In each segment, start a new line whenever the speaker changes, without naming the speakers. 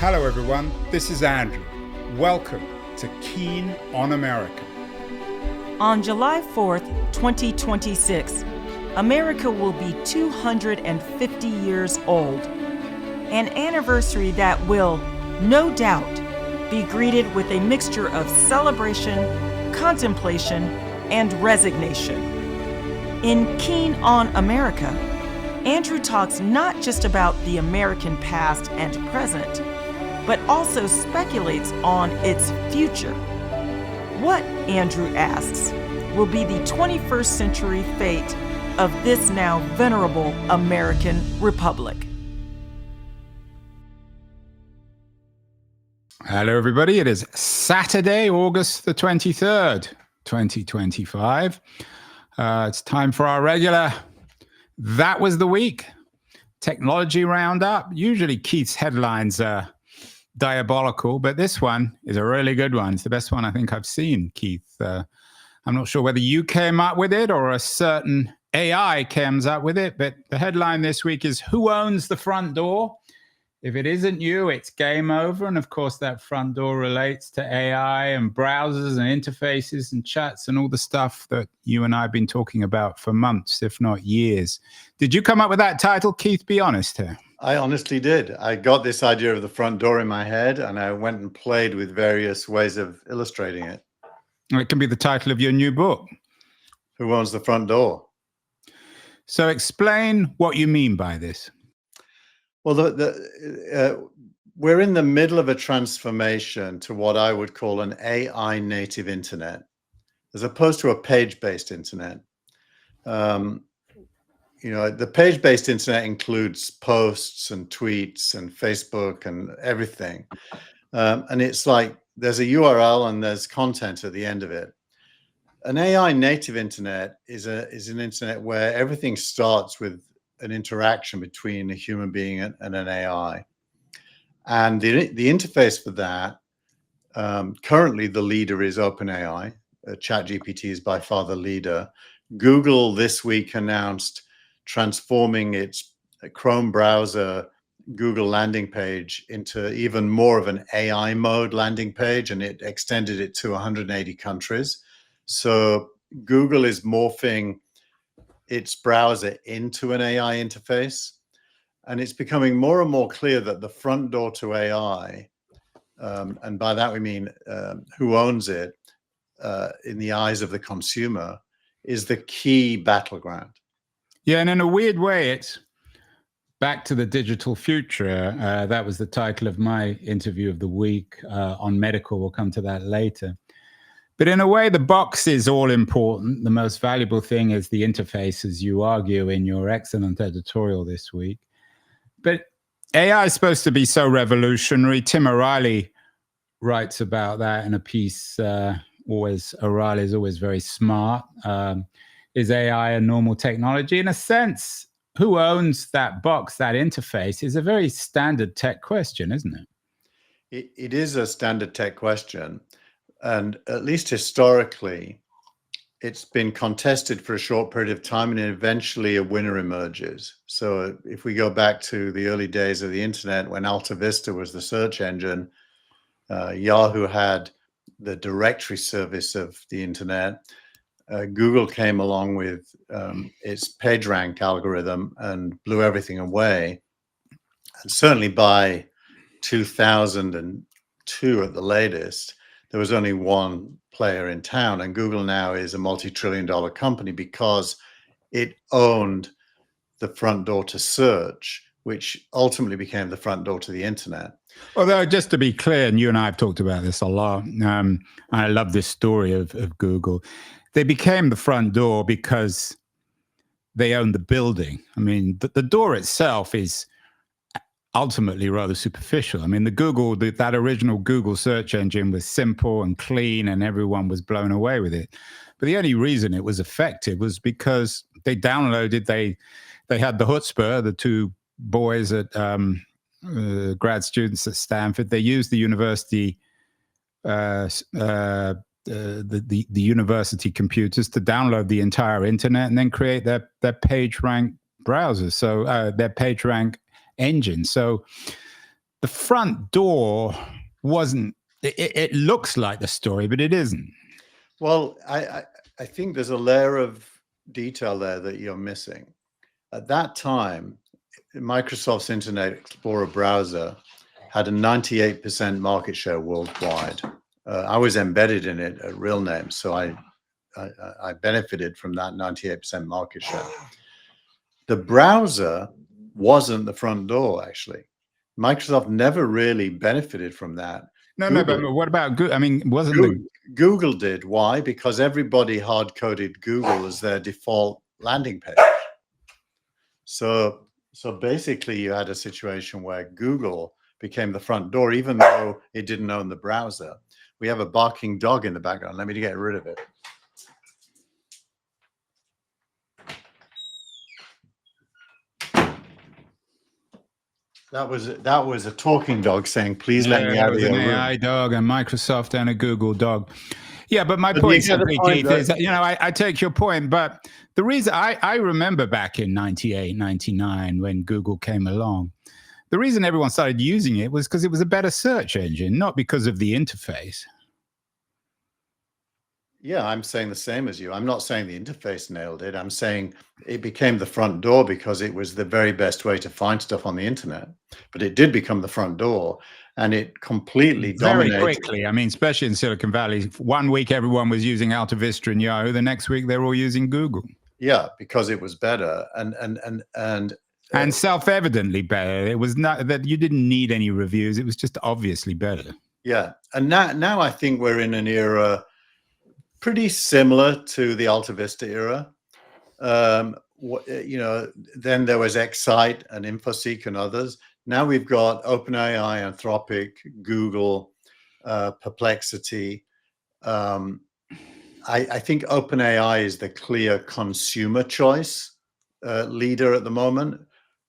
Hello everyone, this is Andrew. Welcome to Keen on America.
On July 4th, 2026, America will be 250 years old. An anniversary that will, no doubt, be greeted with a mixture of celebration, contemplation, and resignation. In Keen on America, Andrew talks not just about the American past and present, but also speculates on its future. What, Andrew asks, will be the 21st century fate of this now venerable American Republic?
Hello everybody, it is Saturday, August the 23rd, 2025. It's time for our regular That Was the Week technology roundup. Usually Keith's headlines are diabolical, but this one is a really good one. It's the best one I think I've seen, Keith. I'm not sure whether you came up with it or a certain AI comes up with it, but the headline this week is "Who Owns the Front Door?" If it isn't you, it's game over. And of course, that front door relates to AI and browsers and interfaces and chats and all the stuff that you and I have been talking about for months, if not years. Did you come up with that title, Keith? Be honest here.
I honestly did. I got this idea of the front door in my head, and I went and played with various ways of illustrating it.
It can be the title of your new book.
Who owns the front door?
So explain what you mean by this.
Well, we're in the middle of a transformation to what I would call an AI native internet, as opposed to a page-based internet. The page-based internet includes posts and tweets and Facebook and everything. And it's like there's a URL and there's content at the end of it. An AI native internet is an internet where everything starts with an interaction between a human being and an AI. And the interface for that, currently the leader is OpenAI. ChatGPT is by far the leader. Google this week announced transforming its Chrome browser Google landing page into even more of an AI mode landing page, and it extended it to 180 countries. So Google is morphing its browser into an AI interface, and it's becoming more and more clear that the front door to AI, and by that we mean who owns it in the eyes of the consumer, is the key battleground.
Yeah, and in a weird way, it's back to the digital future. That was the title of my interview of the week on medical. We'll come to that later. But in a way, the box is all important. The most valuable thing is the interface, as you argue in your excellent editorial this week. But AI is supposed to be so revolutionary. Tim O'Reilly writes about that in a piece. O'Reilly is always very smart. Is AI a normal technology? In a sense, who owns that box, that interface, is a very standard tech question, isn't it?
It is a standard tech question. And at least historically, it's been contested for a short period of time, and eventually a winner emerges. So if we go back to the early days of the internet, when Alta Vista was the search engine, Yahoo had the directory service of the internet. Google came along with its PageRank algorithm and blew everything away. And certainly by 2002 at the latest, there was only one player in town, and Google now is a multi-trillion-dollar company because it owned the front door to search, which ultimately became the front door to the internet.
Although, just to be clear, and you and I have talked about this a lot, I love this story of Google. They became the front door because they own the building. I mean, the door itself is ultimately rather superficial. I mean, that original Google search engine was simple and clean, and everyone was blown away with it. But the only reason it was effective was because they downloaded, they had the chutzpah, the two boys at grad students at Stanford. They used the university the university computers to download the entire internet and then create their PageRank browsers, so their PageRank engine. So the front door wasn't. It looks like the story, but it isn't.
Well, I think there's a layer of detail there that you're missing. At that time, Microsoft's Internet Explorer browser had a 98% market share worldwide. I was embedded in it at Real Name, so I benefited from that 98% market share. The browser wasn't the front door, actually. Microsoft never really benefited from that.
No, but what about Google? I mean, wasn't
Google did. Why? Because everybody hard-coded Google as their default landing page. So basically, you had a situation where Google became the front door, even though it didn't own the browser. We have a barking dog in the background. Let me get rid of it. That was a talking dog saying, "Please let me out of your room."
An AI dog, a Microsoft and a Google dog. Yeah, but my point simply, Keith, is that, I take your point, but the reason I remember back in 98, 99, when Google came along, the reason everyone started using it was because it was a better search engine, not because of the interface.
Yeah, I'm saying the same as you. I'm not saying the interface nailed it. I'm saying it became the front door because it was the very best way to find stuff on the internet. But it did become the front door, and it completely dominated.
Very quickly. I mean, especially in Silicon Valley, 1 week everyone was using Alta Vista and Yahoo. The next week they're all using Google.
Yeah, because it was better
and self-evidently better. It was not that you didn't need any reviews. It was just obviously better.
Yeah, and now I think we're in an era pretty similar to the Alta Vista era. Then there was Excite and InfoSeek and others. Now we've got OpenAI, Anthropic, Google, Perplexity. I think OpenAI is the clear consumer choice leader at the moment.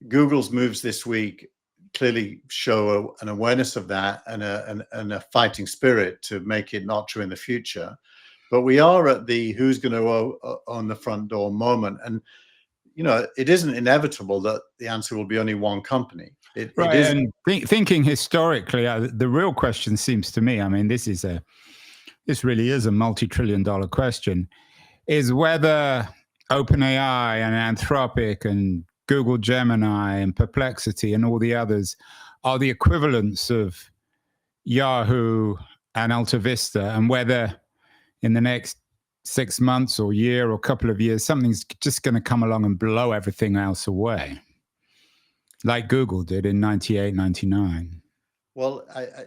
Google's moves this week clearly show an awareness of that and a fighting spirit to make it not true in the future. But we are at the who's going to own the front door moment. And, it isn't inevitable that the answer will be only one company. It is.
And thinking historically, the real question seems to me, I mean, this really is a multi-trillion-dollar question, is whether OpenAI and Anthropic and Google Gemini and Perplexity and all the others are the equivalents of Yahoo and Alta Vista, and whether in the next 6 months or year or couple of years, something's just going to come along and blow everything else away, like Google did in 98, 99.
Well,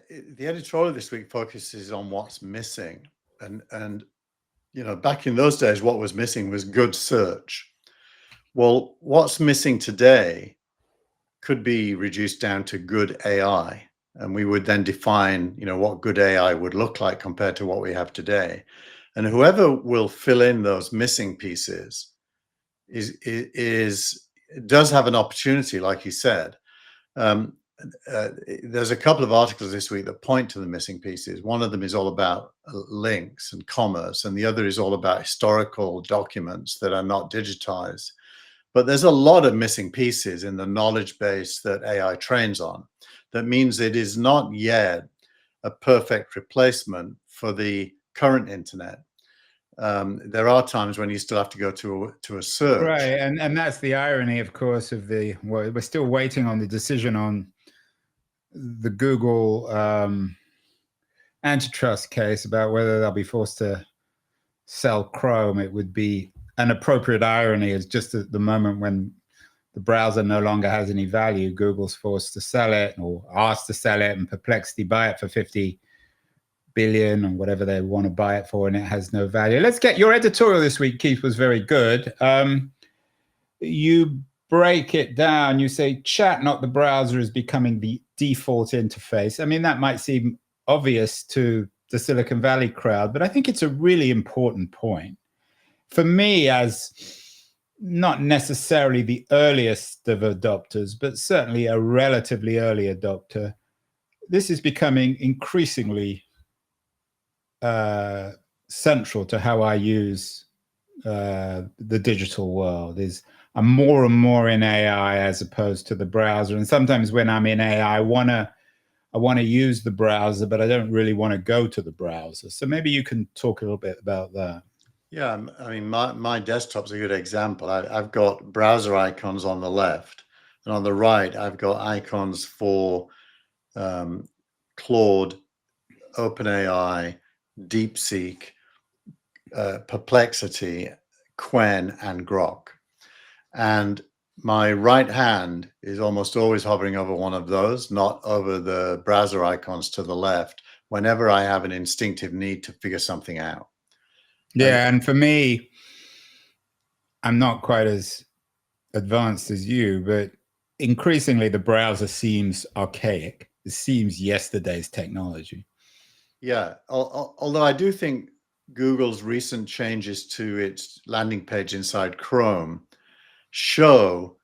the editorial this week focuses on what's missing. And back in those days, what was missing was good search. Well, what's missing today could be reduced down to good AI. And we would then define, what good AI would look like compared to what we have today. And whoever will fill in those missing pieces does have an opportunity, like you said. There's a couple of articles this week that point to the missing pieces. One of them is all about links and commerce, and the other is all about historical documents that are not digitized. But there's a lot of missing pieces in the knowledge base that AI trains on. That means it is not yet a perfect replacement for the current internet. There are times when you still have to go to a search.
Right, and that's the irony, of course, of we're still waiting on the decision on the Google antitrust case about whether they'll be forced to sell Chrome. It would be an appropriate irony is just at the moment when the browser no longer has any value, Google's forced to sell it or asked to sell it, and Perplexity buy it for 50 billion or whatever they want to buy it for, and it has no value. Let's get your editorial this week, Keith, was very good. You break it down. You say chat, not the browser, is becoming the default interface. I mean, that might seem obvious to the Silicon Valley crowd, but I think it's a really important point. For me, as not necessarily the earliest of adopters, but certainly a relatively early adopter, this is becoming increasingly central to how I use the digital world. I'm more and more in AI as opposed to the browser. And sometimes when I'm in AI, I want to I want to use the browser, but I don't really want to go to the browser. So maybe you can talk a little bit about that.
Yeah, I mean, my desktop's a good example. I've got browser icons on the left, and on the right, I've got icons for Claude, OpenAI, DeepSeek, Perplexity, Qwen, and Grok. And my right hand is almost always hovering over one of those, not over the browser icons to the left, whenever I have an instinctive need to figure something out.
Yeah, and for me, I'm not quite as advanced as you, but increasingly the browser seems archaic. It seems yesterday's technology.
Yeah, although I do think Google's recent changes to its landing page inside Chrome show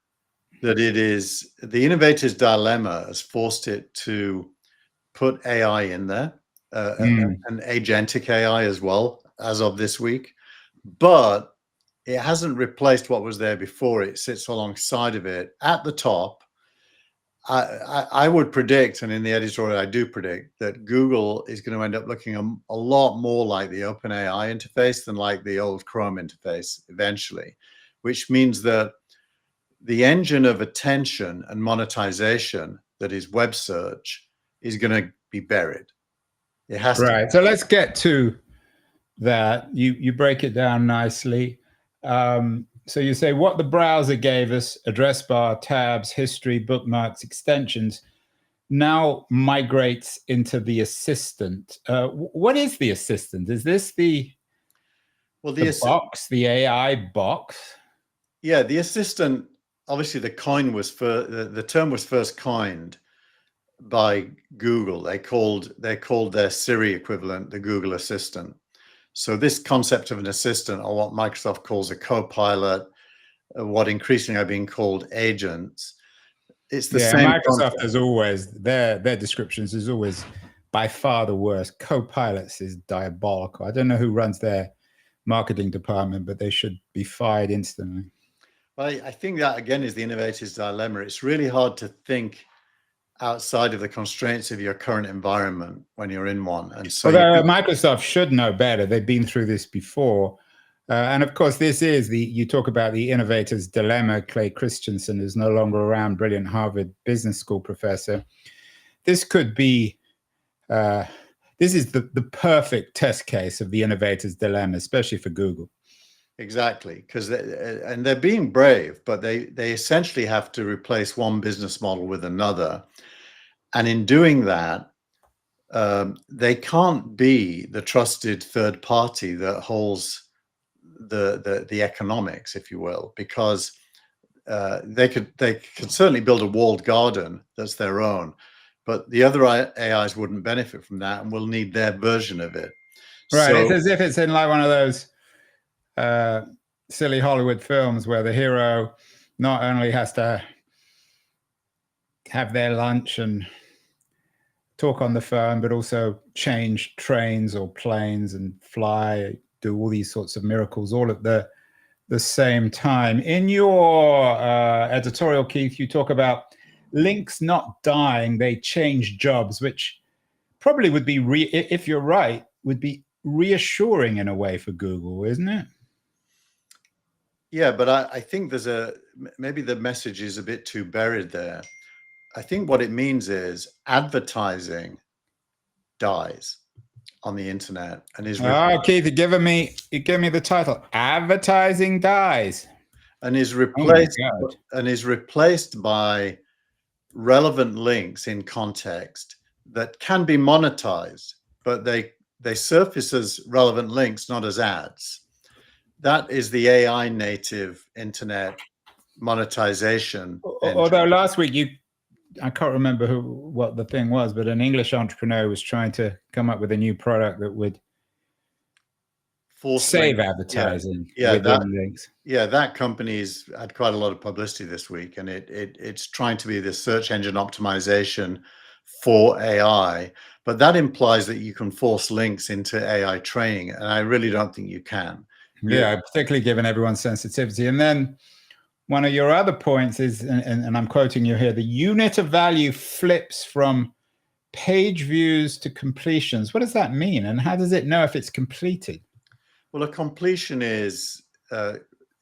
that it is the innovator's dilemma has forced it to put AI in there, and agentic AI as well, as of this week. But it hasn't replaced what was there before. It sits alongside of it at the top. I would predict, and in the editorial I do predict, that Google is going to end up looking a lot more like the OpenAI interface than like the old Chrome interface eventually, which means that the engine of attention and monetization that is web search is going to be buried. It has to.
Right. So let's get to that. You break it down nicely. So you say what the browser gave us, address bar, tabs, history, bookmarks, extensions, now migrates into the assistant. What is the assistant? Is this the box, the AI box?
Yeah, the assistant, obviously the term was first coined by Google. They called their Siri equivalent the Google Assistant. So this concept of an assistant, or what Microsoft calls a co-pilot, what increasingly are being called agents, it's the same
Microsoft
concept.
is always, their descriptions is always by far the worst. Co-pilots is diabolical. I don't know who runs their marketing department, but they should be fired instantly.
Well, I think that, again, is the innovator's dilemma. It's really hard to think outside of the constraints of your current environment when you're in one. And so
Microsoft should know better. They've been through this before. And of course, this is you talk about the innovator's dilemma. Clay Christensen is no longer around, brilliant Harvard Business School professor. This could be, this is the perfect test case of the innovator's dilemma, especially for Google.
Exactly, because they're being brave, but they essentially have to replace one business model with another. And in doing that, they can't be the trusted third party that holds the economics, if you will, because they could certainly build a walled garden that's their own, but the other AIs wouldn't benefit from that and will need their version of it.
Right, so, it's as if it's in like one of those silly Hollywood films where the hero not only has to have their lunch and talk on the phone, but also change trains or planes and fly, do all these sorts of miracles all at the same time. In your editorial, Keith, you talk about links not dying, they change jobs, which probably would be, if you're right, would be reassuring in a way for Google, isn't it?
Yeah, but I think maybe the message is a bit too buried there. I think what it means is advertising dies on the internet and is
Keith, you give me the title. Advertising dies.
And is replaced by relevant links in context that can be monetized, but they surface as relevant links, not as ads. That is the AI native internet monetization.
Although last week I can't remember what the thing was, but an English entrepreneur was trying to come up with a new product that would save advertising within links.
Yeah, that company's had quite a lot of publicity this week, and it's trying to be the search engine optimization for AI, but that implies that you can force links into AI training, and I really don't think you can.
Yeah, particularly given everyone's sensitivity. And then one of your other points is, and I'm quoting you here, the unit of value flips from page views to completions. What does that mean, and how does it know if it's completed?
Well, a completion is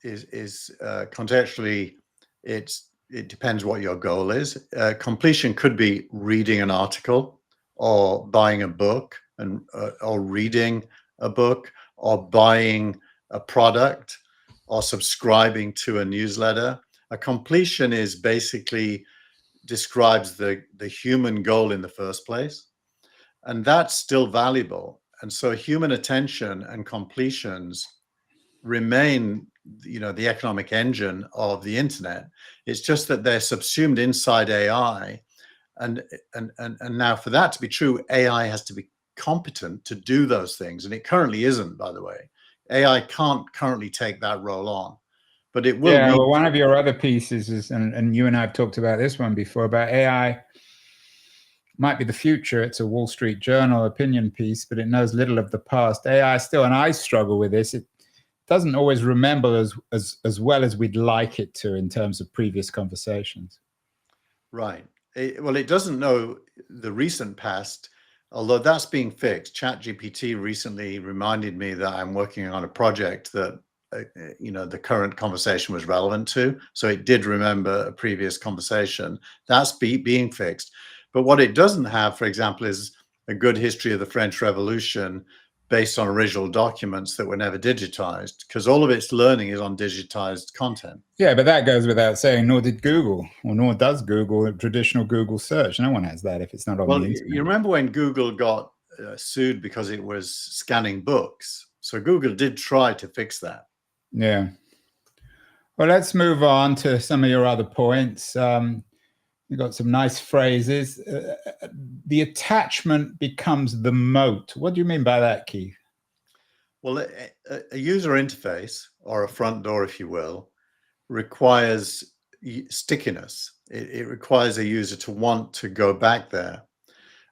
contextually, it depends what your goal is. Completion could be reading an article, or buying a book, and or reading a book, or buying a product, or subscribing to a newsletter. A completion is basically describes the human goal in the first place, and that's still valuable. And so human attention and completions remain, the economic engine of the internet. It's just that they're subsumed inside AI, and now, for that to be true, AI has to be competent to do those things, and it currently isn't, by the way. AI can't currently take that role on, but it will.
Yeah, well, one of your other pieces is, and you and I have talked about this one before, about AI might be the future. It's a Wall Street Journal opinion piece, but it knows little of the past. AI still, and I struggle with this, it doesn't always remember as well as we'd like it to in terms of previous conversations.
Right. Well, it doesn't know the recent past, although that's being fixed. ChatGPT recently reminded me that I'm working on a project that the current conversation was relevant to. So it did remember a previous conversation. That's being fixed. But what it doesn't have, for example, is a good history of the French Revolution based on original documents that were never digitized, because all of its learning is on digitized content.
Yeah, but that goes without saying, nor did Google, or nor does Google, traditional Google search. No one has that if it's not on the internet.
You remember when Google got sued because it was scanning books? So Google did try to fix that.
Yeah. Well, let's move on to some of your other points. You've got some nice phrases. The attachment becomes the moat. What do you mean by that, Keith?
Well, a user interface, or a front door, if you will, requires stickiness. It requires a user to want to go back there.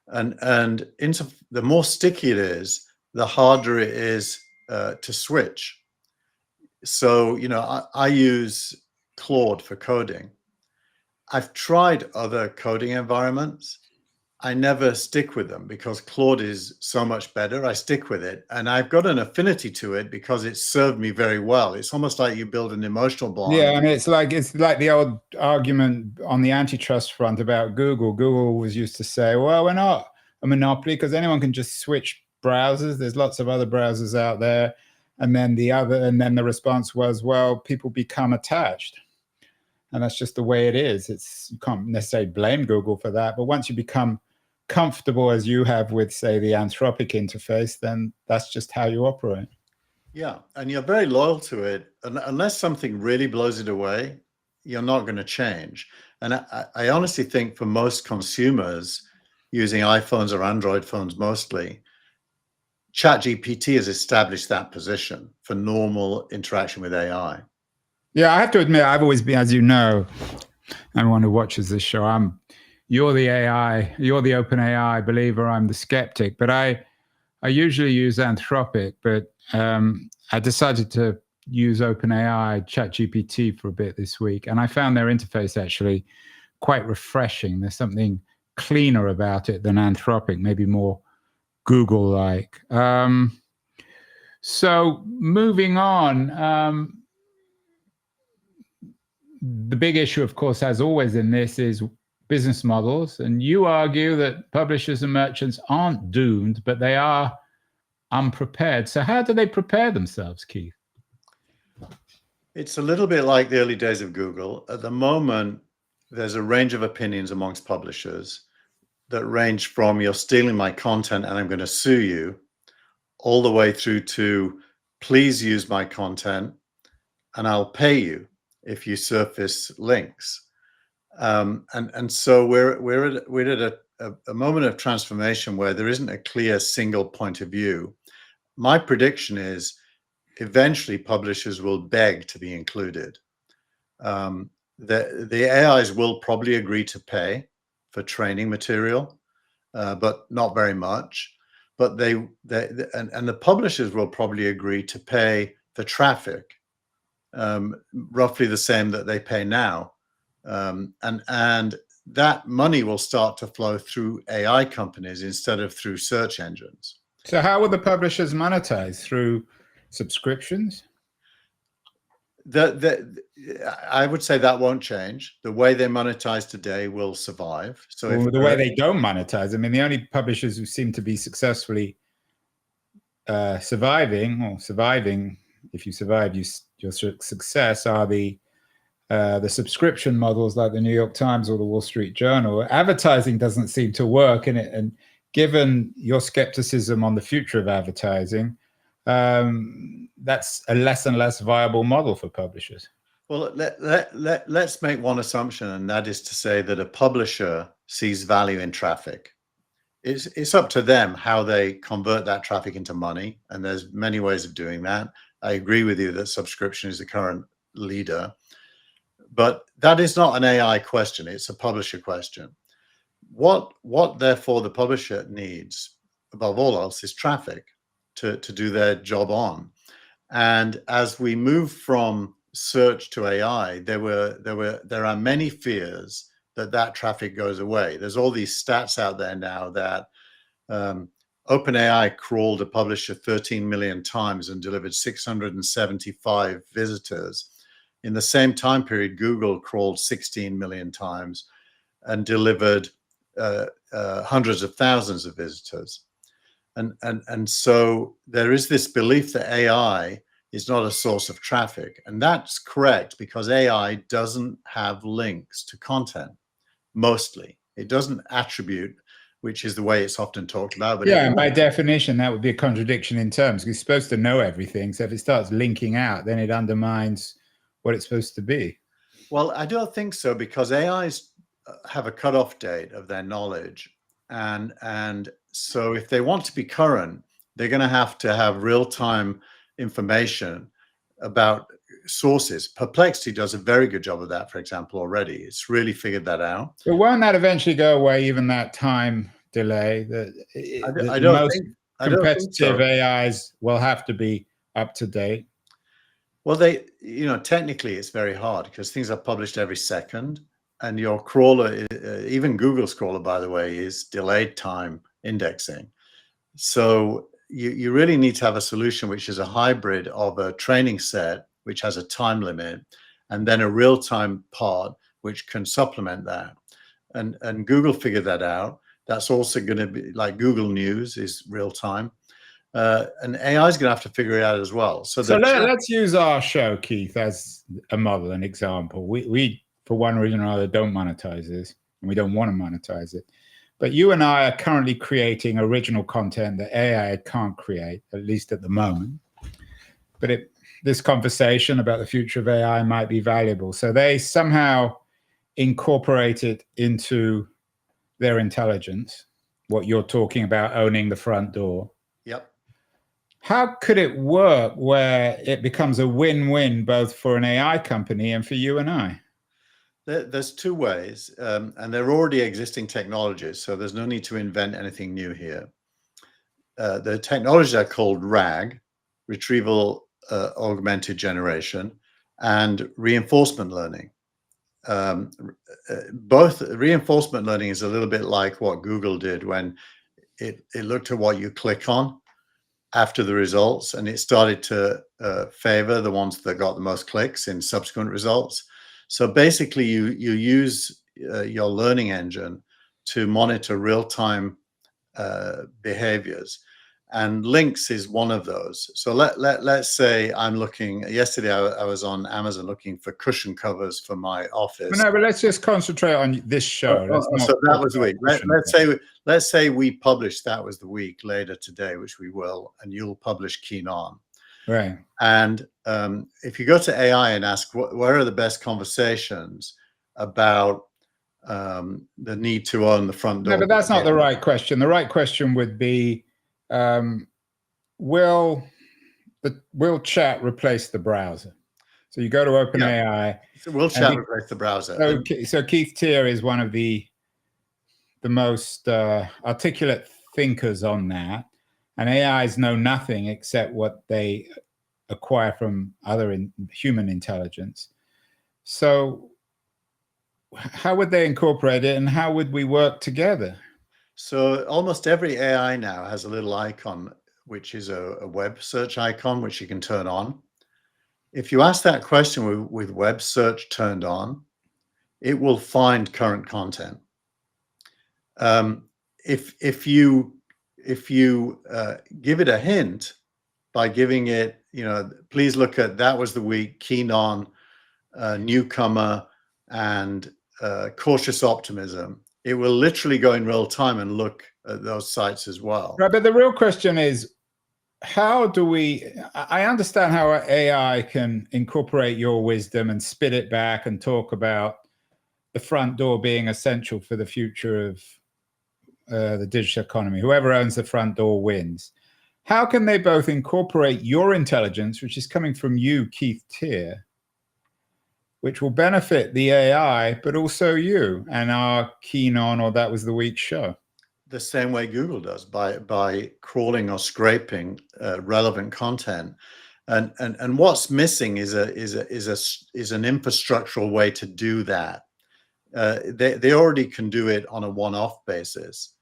And the more sticky it is, the harder it is to switch. So, I use Claude for coding. I've tried other coding environments. I never stick with them because Claude is so much better. I stick with it, and I've got an affinity to it because it's served me very well. It's almost like you build an emotional bond.
Yeah, I mean, it's like the old argument on the antitrust front about Google. Google was used to say, well, we're not a monopoly because anyone can just switch browsers. There's lots of other browsers out there. And then the response was, well, people become attached. And that's just the way it is. You can't necessarily blame Google for that. But once you become comfortable, as you have with, say, the Anthropic interface, then that's just how you operate.
Yeah, and you're very loyal to it. Unless something really blows it away, you're not going to change. And I honestly think for most consumers using iPhones or Android phones mostly, ChatGPT has established that position for normal interaction with AI.
Yeah, I have to admit, I've always been, as you know, anyone who watches this show, you're the open AI believer, I'm the skeptic. But I usually use Anthropic, but I decided to use OpenAI ChatGPT for a bit this week, and I found their interface actually quite refreshing. There's something cleaner about it than Anthropic, maybe more Google-like. So moving on, the big issue, of course, as always in this, is business models. And you argue that publishers and merchants aren't doomed, but they are unprepared. So how do they prepare themselves, Keith?
It's a little bit like the early days of Google. At the moment, there's a range of opinions amongst publishers that range from "you're stealing my content and I'm going to sue you," all the way through to "please use my content and I'll pay you if you surface links." And so we're at a moment of transformation where there isn't a clear single point of view. My prediction is eventually publishers will beg to be included. The AIs will probably agree to pay for training material, but not very much. But the publishers will probably agree to pay for traffic, roughly the same that they pay now. And that money will start to flow through AI companies instead of through search engines.
So how will the publishers monetize? Through subscriptions?
I would say that won't change. The way they monetize today will survive. So
well, the way they don't monetize, I mean, the only publishers who seem to be successfully surviving, if you survive your success, are the subscription models like the New York Times or the Wall Street Journal. Advertising doesn't seem to work in it. And given your skepticism on the future of advertising, that's a less and less viable model for publishers.
Well, let's make one assumption, and that is to say that a publisher sees value in traffic. It's up to them how they convert that traffic into money, and there's many ways of doing that. I agree with you that subscription is the current leader, but that is not an AI question. It's a publisher question. What therefore the publisher needs above all else is traffic to do their job on. And as we move from search to AI, there are many fears that traffic goes away. There's all these stats out there now that OpenAI crawled a publisher 13 million times and delivered 675 visitors. In the same time period, Google crawled 16 million times and delivered hundreds of thousands of visitors. And so there is this belief that AI is not a source of traffic. And that's correct, because AI doesn't have links to content, mostly. It doesn't attribute, which is the way it's often talked about. But
yeah, and by definition, that would be a contradiction in terms. It's supposed to know everything. So if it starts linking out, then it undermines what it's supposed to be.
Well, I don't think so, because AIs have a cutoff date of their knowledge. And so if they want to be current, they're going to have real-time information about sources. Perplexity does a very good job of that, for example, already. It's really figured that out.
But won't that eventually go away, even that time delay?
I don't think
competitive
so.
AIs will have to be up to date.
Well, technically it's very hard because things are published every second, and your crawler, even Google's crawler, by the way, is delayed time indexing. So you really need to have a solution which is a hybrid of a training set, which has a time limit, and then a real-time part which can supplement that. And Google figured that out. That's also going to be like Google News is real-time. And AI is going to have to figure it out as well. So
let's use our show, Keith, as a model, an example. We, for one reason or another, don't monetize this, and we don't want to monetize it. But you and I are currently creating original content that AI can't create, at least at the moment. But this conversation about the future of AI might be valuable. So they somehow incorporate it into their intelligence, what you're talking about, owning the front door.
Yep.
How could it work where it becomes a win-win both for an AI company and for you and I?
There's two ways, and they're already existing technologies, so there's no need to invent anything new here. The technologies are called RAG, Retrieval Augmented Generation, and reinforcement learning. Both reinforcement learning is a little bit like what Google did when it looked at what you click on after the results, and it started to favor the ones that got the most clicks in subsequent results. So basically, you use your learning engine to monitor real-time behaviors, and links is one of those. So let's say I'm looking. Yesterday, I was on Amazon looking for cushion covers for my office.
No, but let's just concentrate on this show.
So that was the week. Let's say we publish that was the week later today, which we will, and you'll publish Keen On.
Right.
And if you go to AI and ask where are the best conversations about the need to own the front door.
No, but that's not the right question. The right question would be, will chat replace the browser? So you go to OpenAI.
Yeah. So will chat replace the browser?
So Keith Tier is one of the most articulate thinkers on that. And AIs know nothing except what they acquire from other human intelligence. So how would they incorporate it, and how would we work together?
So almost every AI now has a little icon, which is a web search icon, which you can turn on. If you ask that question with web search turned on, it will find current content. If you give it a hint by giving it, please look at that was the week, keen on, newcomer, and cautious optimism, it will literally go in real time and look at those sites as well.
Right, but the real question is, how do we, I understand how AI can incorporate your wisdom and spit it back and talk about the front door being essential for the future of the digital economy. Whoever owns the front door wins. How can they both incorporate your intelligence, which is coming from you, Keith Teare, which will benefit the AI, but also you and our Keen On or That Was the Week show?
The same way Google does, by crawling or scraping relevant content, and what's missing is an infrastructural way to do that. They already can do it on a one-off basis.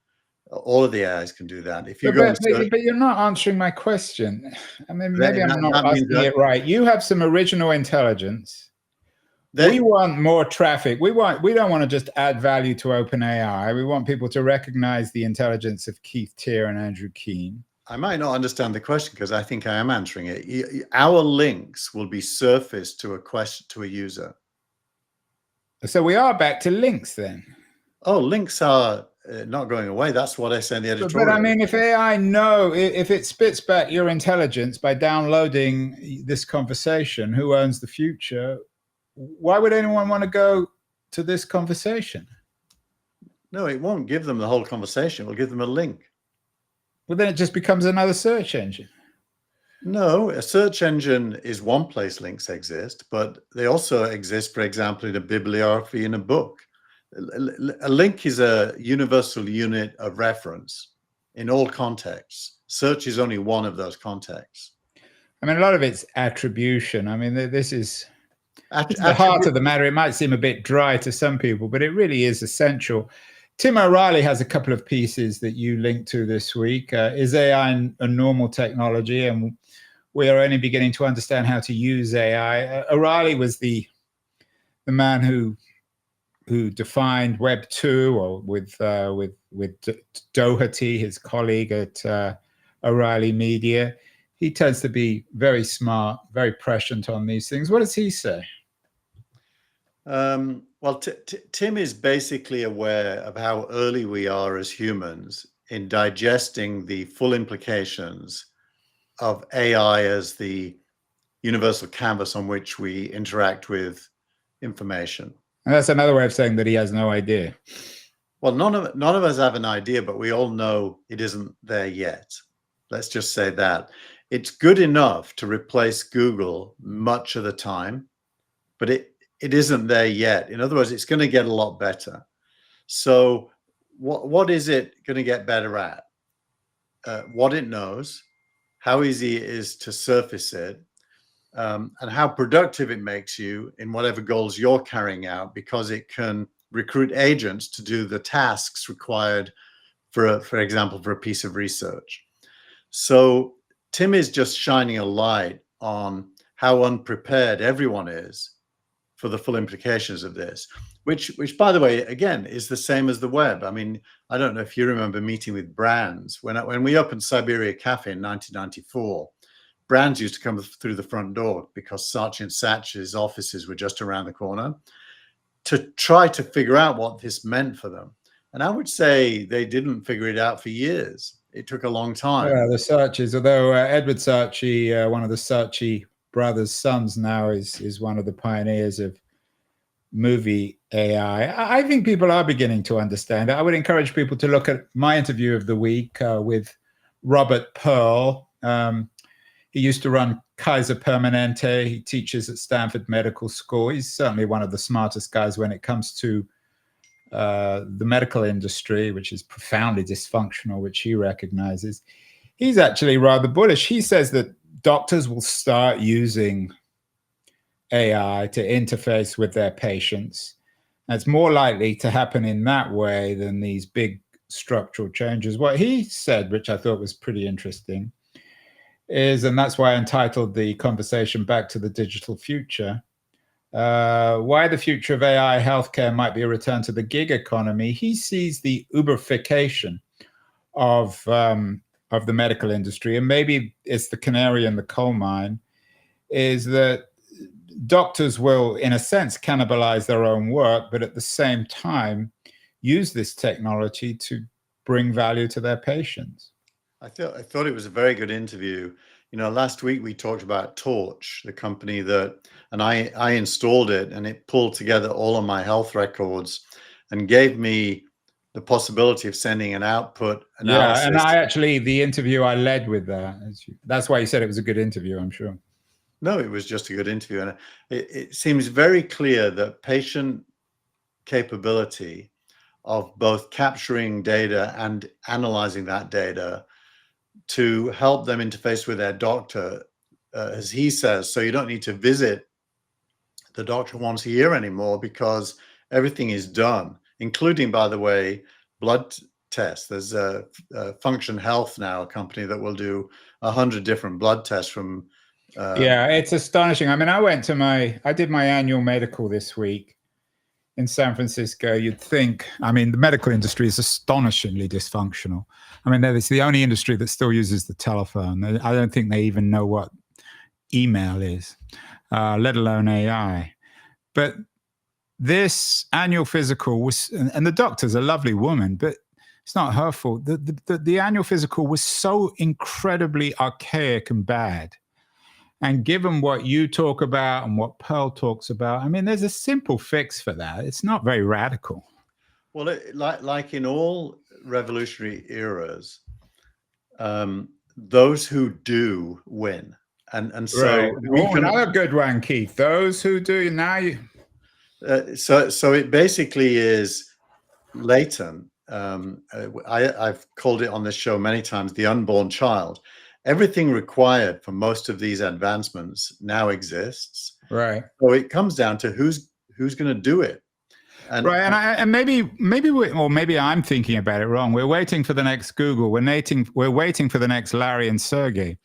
All of the AIs can do that. If you
but you're not answering my question. I mean, maybe I'm not asking it right. You have some original intelligence. We want more traffic. We don't want to just add value to OpenAI. We want people to recognize the intelligence of Keith Teare and Andrew Keen.
I might not understand the question because I think I am answering it. Our links will be surfaced to a user.
So we are back to links then.
Oh, links are not going away. That's what I said in the editorial.
But I mean, if AI if it spits back your intelligence by downloading this conversation, who owns the future? Why would anyone want to go to this conversation?
No, it won't give them the whole conversation. It will give them a link.
Well, then it just becomes another search engine.
No, a search engine is one place links exist, but they also exist, for example, in a bibliography in a book. A link is a universal unit of reference in all contexts. Search is only one of those contexts.
I mean, a lot of it's attribution. I mean, this is the heart of the matter. It might seem a bit dry to some people, but it really is essential. Tim O'Reilly has a couple of pieces that you linked to this week. Is AI a normal technology? And we are only beginning to understand how to use AI. O'Reilly was the man who defined Web 2, or with Doherty, his colleague at O'Reilly Media. He tends to be very smart, very prescient on these things. What does he say?
Well, Tim is basically aware of how early we are as humans in digesting the full implications of AI as the universal canvas on which we interact with information.
And that's another way of saying that he has no idea.
Well, none of us have an idea, but we all know it isn't there yet. Let's just say that. It's good enough to replace Google much of the time, but it isn't there yet. In other words, it's going to get a lot better. So what is it going to get better at? What it knows, how easy it is to surface it, and how productive it makes you in whatever goals you're carrying out, because it can recruit agents to do the tasks required for example, for a piece of research. So Tim is just shining a light on how unprepared everyone is for the full implications of this, which by the way, again, is the same as the web. I mean, I don't know if you remember meeting with Brands. When we opened Siberia Cafe in 1994, Brands used to come through the front door because Sergeant Satch's offices were just around the corner, to try to figure out what this meant for them. And I would say they didn't figure it out for years. It took a long time.
Yeah, the Saatchis, although Edward Saatchi, one of the Saatchi brothers' sons now, is one of the pioneers of movie AI. I think people are beginning to understand it. I would encourage people to look at my interview of the week with Robert Pearl. He used to run Kaiser Permanente. He teaches at Stanford Medical School. He's certainly one of the smartest guys when it comes to the medical industry, which is profoundly dysfunctional, which he recognizes. He's actually rather bullish. He says that doctors will start using AI to interface with their patients, It's more likely to happen in that way than these big structural changes. What he said, which I thought was pretty interesting, is, and that's why I entitled the conversation Back to the Digital Future, why the future of AI healthcare might be a return to the gig economy. He sees the Uberification of the medical industry, and maybe it's the canary in the coal mine, is that doctors will, in a sense, cannibalize their own work, but at the same time use this technology to bring value to their patients.
I thought it was a very good interview. Last week we talked about Torch, the company and I installed it, and it pulled together all of my health records and gave me the possibility of sending an output analysis.
Yeah, and the interview I led with that. That's why you said it was a good interview, I'm sure.
No, it was just a good interview. And it seems very clear that patient capability of both capturing data and analyzing that data to help them interface with their doctor, as he says, so you don't need to visit the doctor once a year anymore because everything is done, including, by the way, blood tests. There's a Function Health now, a company that will do 100 different blood tests from
yeah, it's astonishing. I mean, I did my annual medical this week in San Francisco. You'd think, I mean, the medical industry is astonishingly dysfunctional. I mean, it's the only industry that still uses the telephone. I don't think they even know what email is, let alone AI. But this annual physical was, and the doctor's a lovely woman, but it's not her fault. The annual physical was so incredibly archaic and bad. And given what you talk about and what Pearl talks about, I mean, there's a simple fix for that. It's not very radical.
Well, like in all revolutionary eras, those who do win. And so
right. Another good one, Keith. Those who do now.
So it basically is latent. I've called it on this show many times the unborn child. Everything required for most of these advancements now exists.
Right.
So it comes down to who's going to do it. And,
right. And maybe I'm thinking about it wrong. We're waiting for the next Google. We're waiting for the next Larry and Sergey.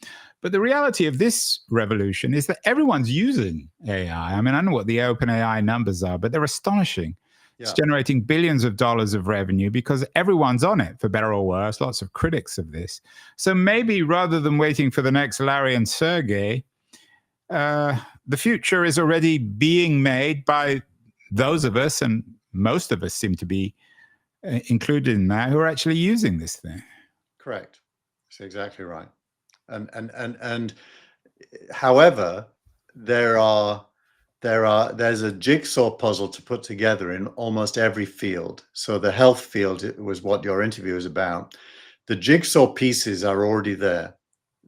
But the reality of this revolution is that everyone's using AI. I mean, I don't know what the OpenAI numbers are, but they're astonishing. Yeah. It's generating billions of dollars of revenue because everyone's on it, for better or worse. Lots of critics of this. So maybe rather than waiting for the next Larry and Sergey, the future is already being made by those of us, and most of us seem to be included in that, who are actually using this thing.
Correct. That's exactly right. And however, there's a jigsaw puzzle to put together in almost every field. So the health field was what your interview is about. The jigsaw pieces are already there.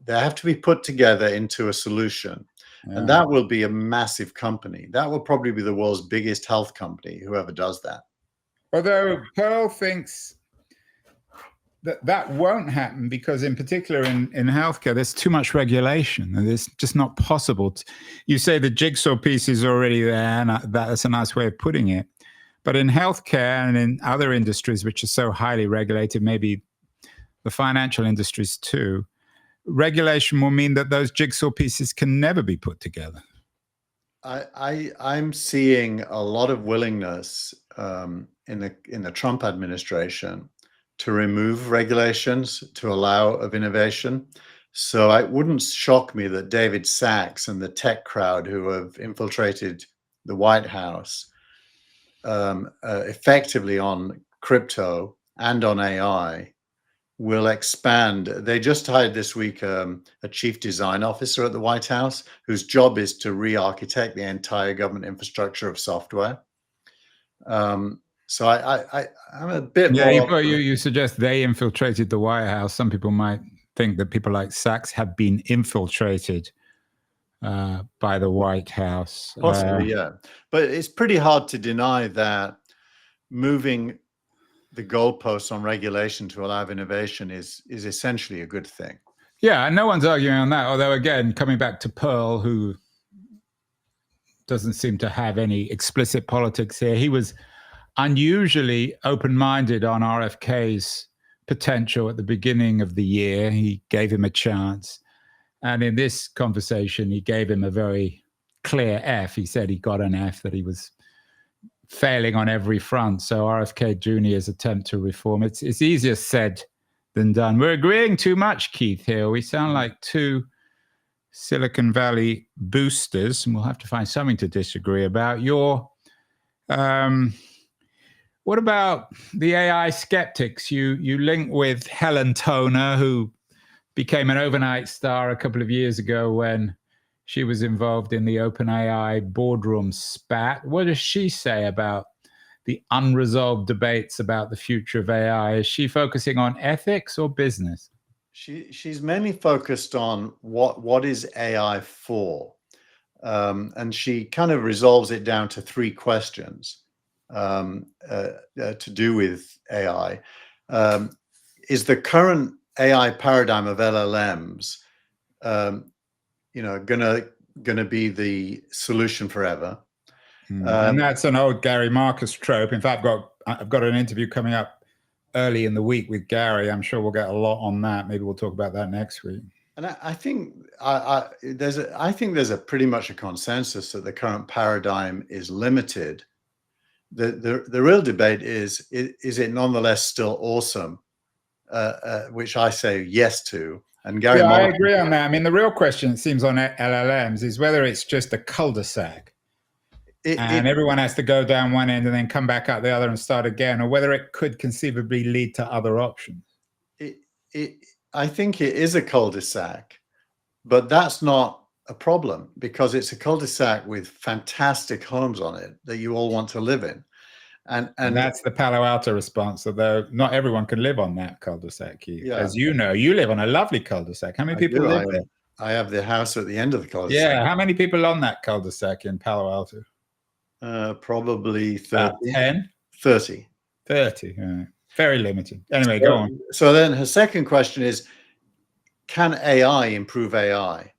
They have to be put together into a solution. Yeah. And that will be a massive company. That will probably be the world's biggest health company, whoever does that.
Although Pearl thinks that won't happen because, in particular, in healthcare, there's too much regulation, and it's just not possible. You say the jigsaw piece is already there, and that's a nice way of putting it. But in healthcare and in other industries which are so highly regulated, maybe the financial industries too, regulation will mean that those jigsaw pieces can never be put together.
I'm seeing a lot of willingness in the Trump administration to remove regulations to allow of innovation. So it wouldn't shock me that David Sachs and the tech crowd who have infiltrated the White House effectively on crypto and on AI will expand. They just hired this week a chief design officer at the White House whose job is to re-architect the entire government infrastructure of software. So I'm a bit more.
You suggest they infiltrated the White House. Some people might think that people like Sachs have been infiltrated by the White House.
Possibly, yeah. But it's pretty hard to deny that moving the goalposts on regulation to allow innovation is essentially a good thing.
Yeah, and no one's arguing on that. Although, again, coming back to Pearl, who doesn't seem to have any explicit politics here, he was unusually open-minded on RFK's potential at the beginning of the year. He gave him a chance. And in this conversation, he gave him a very clear F. He said he got an F, that he was failing on every front. So RFK Jr.'s attempt to reform, it's easier said than done. We're agreeing too much, Keith, here. We sound like two Silicon Valley boosters, and we'll have to find something to disagree about. What about the AI skeptics? You link with Helen Toner, who became an overnight star a couple of years ago when she was involved in the OpenAI boardroom spat. What does she say about the unresolved debates about the future of AI? Is she focusing on ethics or business?
She's mainly focused on what is AI for, and she kind of resolves it down to three questions to do with AI. Is the current AI paradigm of LLMs, gonna be the solution forever?
And that's an old Gary Marcus trope. In fact, I've got an interview coming up early in the week with Gary. I'm sure we'll get a lot on that. Maybe we'll talk about that next week.
And I think there's a pretty much a consensus that the current paradigm is limited. The real debate is it nonetheless still awesome? Which I say yes to. And Gary,
I agree on that. I mean, the real question, it seems, on LLMs is whether it's just a cul-de-sac and everyone has to go down one end and then come back out the other and start again, or whether it could conceivably lead to other options.
I think it is a cul-de-sac, but that's not a problem, because it's a cul-de-sac with fantastic homes on it that you all want to live in. And
that's the Palo Alto response, although not everyone can live on that cul-de-sac.
Yeah.
As you know, you live on a lovely cul-de-sac. How many people live there?
I have the house at the end of the cul-de-sac.
Yeah, how many people on that cul-de-sac in Palo Alto?
Probably 30.
10?
30.
30, yeah. Very limited. Anyway, go on.
So then her second question is, can AI improve AI?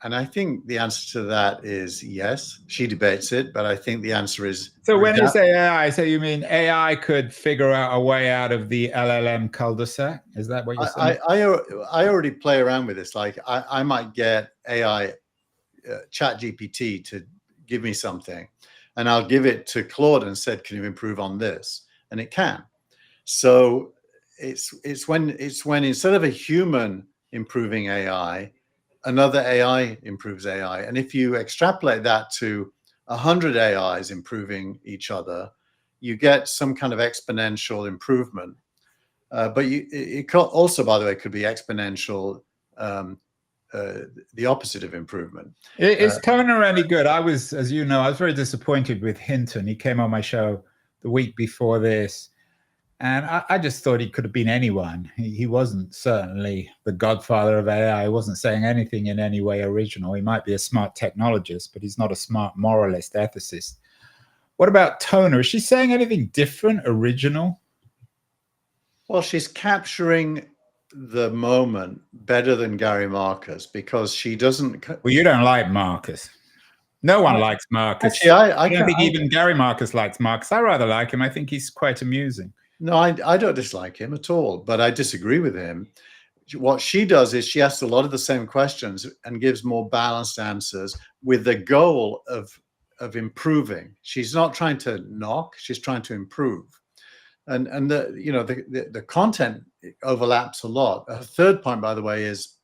And I think the answer to that is yes. She debates it, but I think the answer is...
So when you say AI, so you mean AI could figure out a way out of the LLM cul-de-sac? Is that what you're saying?
I already play around with this. Like I might get AI, ChatGPT, to give me something, and I'll give it to Claude and said, can you improve on this? And it can. So it's when instead of a human improving AI, another AI improves AI. And if you extrapolate that to 100 AIs improving each other, you get some kind of exponential improvement. But it also, by the way, could be exponential, the opposite of improvement.
Is Toner any good? I was, as you know, I was very disappointed with Hinton. He came on my show the week before this, and I just thought he could have been anyone. He wasn't certainly the godfather of AI. He wasn't saying anything in any way original. He might be a smart technologist, but he's not a smart moralist, ethicist. What about Toner? Is she saying anything different, original?
Well, she's capturing the moment better than Gary Marcus, because she doesn't...
Well, you don't like Marcus. No one likes Marcus.
Actually, I
don't think even Gary Marcus likes Marcus. I rather like him. I think he's quite amusing.
No, I don't dislike him at all, but I disagree with him. What she does is she asks a lot of the same questions and gives more balanced answers with the goal of improving. She's not trying to knock, she's trying to improve. And the content overlaps a lot. A third point, by the way, is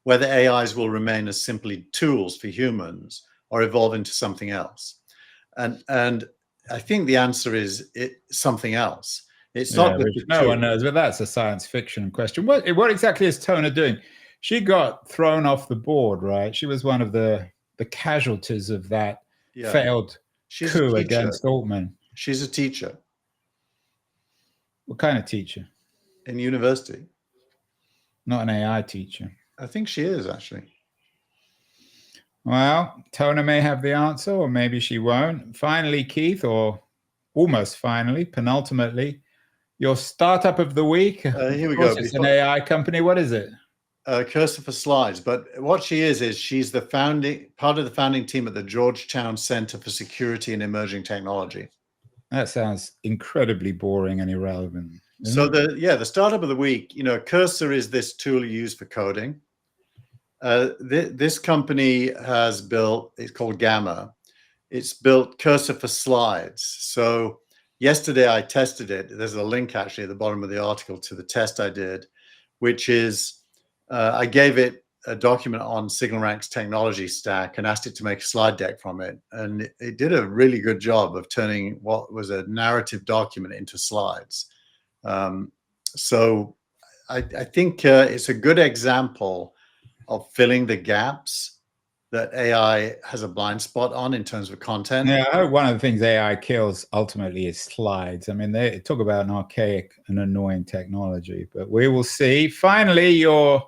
whether AIs will remain as simply tools for humans or evolve into something else. And I think the answer is something else. It's not that
no one knows, but that's a science fiction question. What exactly is Toner doing? She got thrown off the board, right? She was one of the casualties of that failed coup against Altman.
She's a teacher.
What kind of teacher?
In university.
Not an AI teacher.
I think she is, actually.
Well, Toner may have the answer, or maybe she won't. Finally, Keith, or almost finally, penultimately, your startup of the week.
Here we go.
It's an AI company. What is it?
Cursor for Slides. But what she is she's the part of the founding team at the Georgetown Center for Security and Emerging Technology.
That sounds incredibly boring and irrelevant.
So the startup of the week, Cursor is this tool you use for coding. This company has built, it's called Gamma. It's built Cursor for slides. So yesterday I tested it. There's a link actually at the bottom of the article to the test I did, which is I gave it a document on SignalRank's technology stack and asked it to make a slide deck from it. And it did a really good job of turning what was a narrative document into slides. So I think it's a good example of filling the gaps that AI has a blind spot on in terms of content.
Yeah, I hope one of the things AI kills ultimately is slides. I mean, they talk about an archaic and annoying technology, but we will see. Finally, your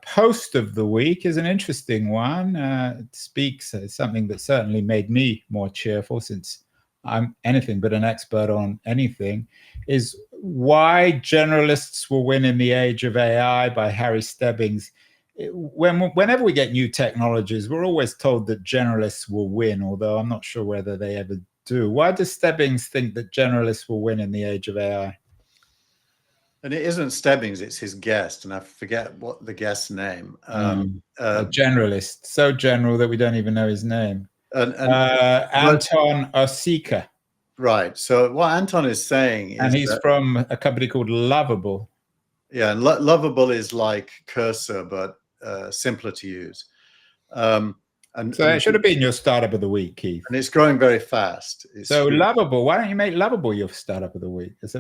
post of the week is an interesting one. It speaks something that certainly made me more cheerful, since I'm anything but an expert on anything, is Why Generalists Will Win in the Age of AI by Harry Stebbings. Whenever we get new technologies, we're always told that generalists will win, although I'm not sure whether they ever do. Why does Stebbings think that generalists will win in the age of AI?
And it isn't Stebbings, it's his guest, and I forget what the guest's name.
A generalist, so general that we don't even know his name. Anton Osika.
Right. So what Anton is saying is,
and he's from a company called Lovable.
Yeah, and Lovable is like Cursor, but simpler to use. And
so it should have been your startup of the week, Keith.
And it's growing very fast.
So Lovable, why don't you make Lovable your startup of the week? It's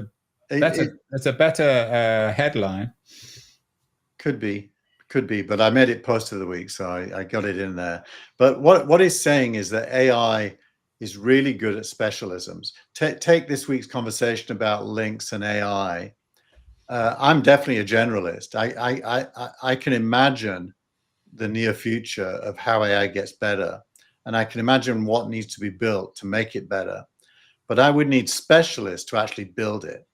a better headline.
Could be, but I made it post of the week, so I got it in there. But what he's saying is that AI is really good at specialisms. Take this week's conversation about links and AI. I'm definitely a generalist. I can imagine the near future of how AI gets better, and I can imagine what needs to be built to make it better. But I would need specialists to actually build it.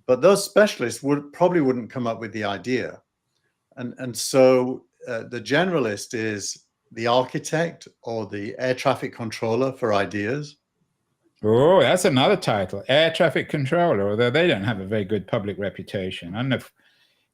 But those specialists probably wouldn't come up with the idea. And so the generalist is the architect or the air traffic controller for ideas.
Oh, that's another title, air traffic controller, although they don't have a very good public reputation. I don't know if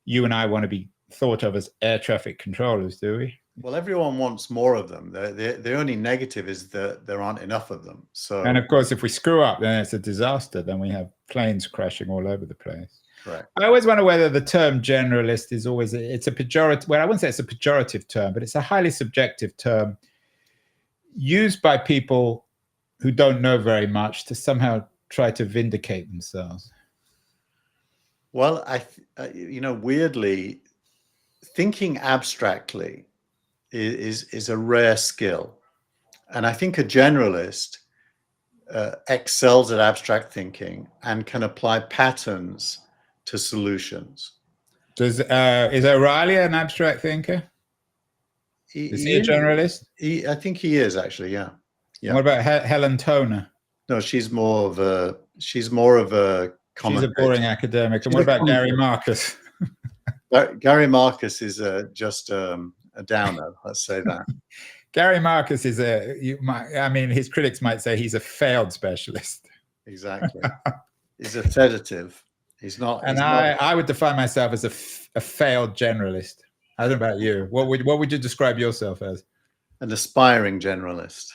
you and I want to be thought of as air traffic controllers, do we?
Well, everyone wants more of them. The only negative is that there aren't enough of them. So,
and of course, if we screw up, then it's a disaster. Then we have planes crashing all over the place.
Correct.
I always wonder whether the term generalist is always, it's a pejorative, well, I wouldn't say it's a pejorative term, but it's a highly subjective term used by people who don't know very much to somehow try to vindicate themselves.
Well, weirdly, thinking abstractly is a rare skill. And I think a generalist excels at abstract thinking and can apply patterns to solutions.
Is O'Reilly an abstract thinker? Is he a generalist?
I think he is, actually, yeah.
What about Helen Toner?
No, she's more of a
She's a boring academic. And what about Gary Marcus?
Gary Marcus is just a downer, let's say that.
Gary Marcus is his critics might say he's a failed specialist.
Exactly. He's a sedative. He's not.
And I would define myself as a failed generalist. I don't know about you. What would you describe yourself as?
An aspiring generalist.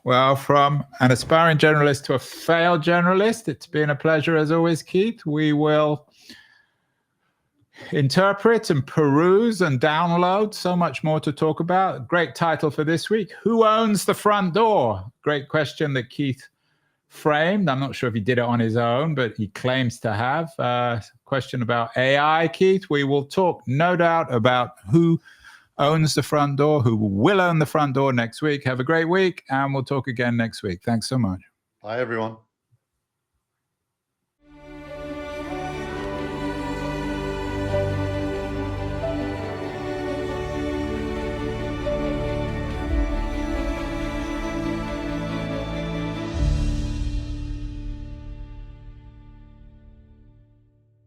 Well, from an aspiring generalist to a failed generalist, it's been a pleasure as always, Keith. We will interpret and peruse and download so much more to talk about. Great title for this week. Who owns the front door? Great question that Keith framed. I'm not sure if he did it on his own, but he claims to have. Question about AI, Keith. We will talk, no doubt, about who owns the front door, who will own the front door next week. Have a great week, and we'll talk again next week. Thanks so much.
Bye, everyone.